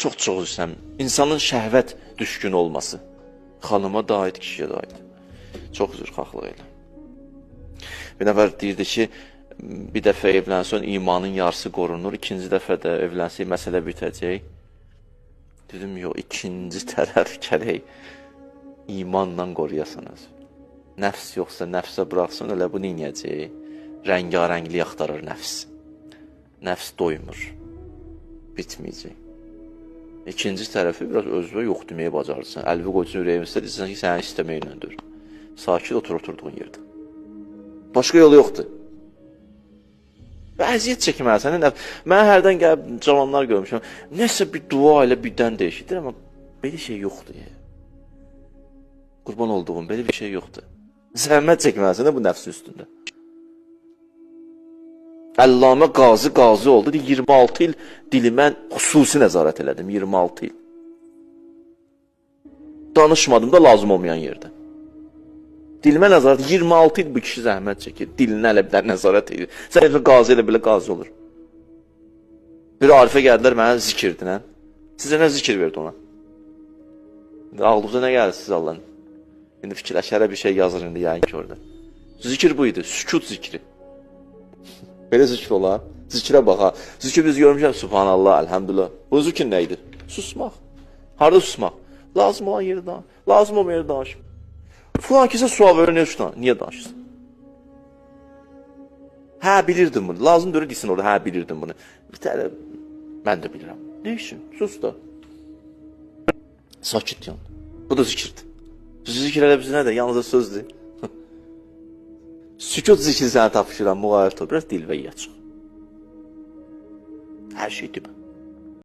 Çox istəyirəm. İnsanın şəhvət düşkün olması. Xanıma da aid, kişiyə də aid. Çox üzrxahlıq elə. Bir nəfər deyirdi ki, bir dəfə evlənsən imanın yarısı qorunur, ikinci dəfə də evlənsək məsələ bitəcək. Dedim, yox, ikinci tərəf gərək imanla qoruyasanız. Nəfs yoxsa nəfsə buraxsın, elə bu neynəyəcək? Rəngarəngli axtarır nəfs. Nəfs doymur. Bitməyəcək. İkinci tərəfi biraz özünə yox deməyə bacarırsan. Əlvi qoysun ürəyim istədirsən ki, səni istəməklədir. Sakit oturduğun yerdə. Başqa yolu yoxdur. Və əziyyət çəkməlisən. Mən hərdən gəlib cavanlar görmüşəm. Nəsə bir dua ilə birdən dəyişir. Amma belə şey yoxdur. Qurban olduğum, belə bir şey yoxdur. Zəhmət çəkməlisən bu nəfsin üstündə. Əllamə qazi oldu. 26 il dilimə xüsusi nəzarət elədim. 26 il. Danışmadım da lazım olmayan yerdə. Dilimə nəzarət, 26 il bu kişi zəhmət çəkir. Dilinə elə bir nəzarət edir. Sən qazi elə belə qazi olur. Bir arifə gəldilər mənə zikirdirən. Sizə nə zikir verdi ona? Ağlınıza nə gəldi siz Allah'ın? İndi fikirləşərə bir şey yazır indi yayın ki orada. Zikir bu idi, sükut zikri. Belə zikr olar. Zikrə baxa. Zikr biz görmüşəm, subhanallah, elhamdülillah. Bu zikr nə idi? Susmaq. Harada susmaq? Lazım olan yeri danış. Lazım olmayan yeri danış. Falan kəsə sual verir, nə üçün? Niyə danışırsın? Hə, bilirdim bunu. Lazım deyir, desin orada, hə, bilirdim bunu. Bir tane, mən də bilirəm. Nə üçün? Sus da. Sakit yan. Bu da zikirdir. Zikr elə bizə nədir? Yalnızca sözdür. Sükut zikri sənə tapışıram, müğayət ol. Biraz dilvəyə çıx. Hər şey demə.